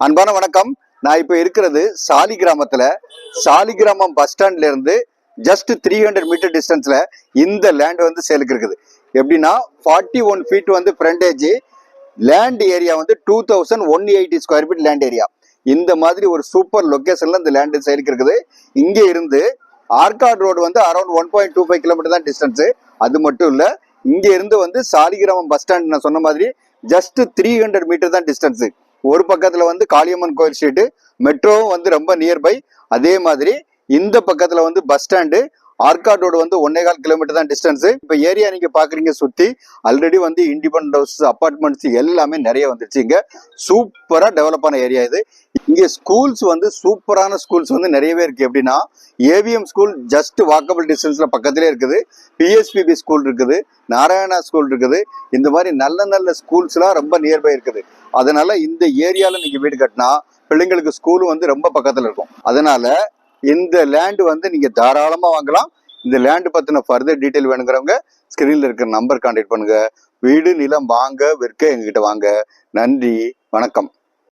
அன்பான வணக்கம். நான் இப்போ இருக்கிறது சாலிகிராமத்தில். சாலிகிராமம் பஸ் ஸ்டாண்ட்ல இருந்து ஜஸ்ட் 300 மீட்டர் டிஸ்டன்ஸ்ல இந்த லேண்ட் வந்து சேலுக்கு இருக்குது. எப்படின்னா 41 ஃபீட் வந்து ஃப்ரண்டேஜ், லேண்ட் ஏரியா வந்து 2180 ஸ்கொயர் ஃபீட் லேண்ட் ஏரியா. இந்த மாதிரி ஒரு சூப்பர் லொக்கேஷன்ல இந்த லேண்ட் சேலுக்கு இருக்குது. இங்கே இருந்து ஆர்காட் ரோடு வந்து அரௌண்ட் 1.25 கிலோமீட்டர் தான் டிஸ்டன்ஸ். அது மட்டும் இல்லை, இங்கே இருந்து வந்து சாலிகிராமம் பஸ் ஸ்டாண்ட் நான் சொன்ன மாதிரி ஜஸ்ட் 300 மீட்டர் தான் டிஸ்டன்ஸ். ஒரு பக்கத்துல வந்து காளியம்மன் கோயில் ஸ்ட்ரீட், மெட்ரோவும் வந்து ரொம்ப நியர்பை. அதே மாதிரி இந்த பக்கத்துல வந்து பஸ் ஸ்டாண்டு, ஆர்காட் ரோடு வந்து 1.25 கிலோமீட்டர் தான் டிஸ்டன்ஸ். இப்போ ஏரியா நீங்க பாக்குறீங்க, சுத்தி ஆல்ரெடி வந்து இண்டிபெண்டன்ட் ஹவுஸ், அப்பார்ட்மெண்ட்ஸ் எல்லாமே நிறைய வந்துருச்சு. இங்க சூப்பரா டெவலப் ஆன ஏரியா இது. இங்க ஸ்கூல்ஸ் வந்து சூப்பரான ஸ்கூல்ஸ் வந்து நிறையவே இருக்கு. எப்படின்னா ஏவிஎம் ஸ்கூல் ஜஸ்ட் வாக்கபிள் டிஸ்டன்ஸ்ல பக்கத்திலே இருக்குது, பிஎஸ்பிபி ஸ்கூல் இருக்குது, நாராயணா ஸ்கூல் இருக்குது. இந்த மாதிரி நல்ல நல்ல ஸ்கூல்ஸ்லாம் ரொம்ப நியர்பை இருக்குது. அதனால இந்த ஏரியால நீங்க வீடு கட்டினா பிள்ளைங்களுக்கு ஸ்கூலும் வந்து ரொம்ப பக்கத்துல இருக்கும். அதனால இந்த லேண்ட் வந்து நீங்க தாராளமா வாங்கலாம். இந்த லேண்ட் பத்தின ஃபர்தர் டீடைல் வேணுங்கிறவங்க ஸ்கிரீன்ல இருக்கிற நம்பர் கான்டாக்ட் பண்ணுங்க. வீடு நிலம் வாங்க விற்க எங்ககிட்ட வாங்க. நன்றி, வணக்கம்.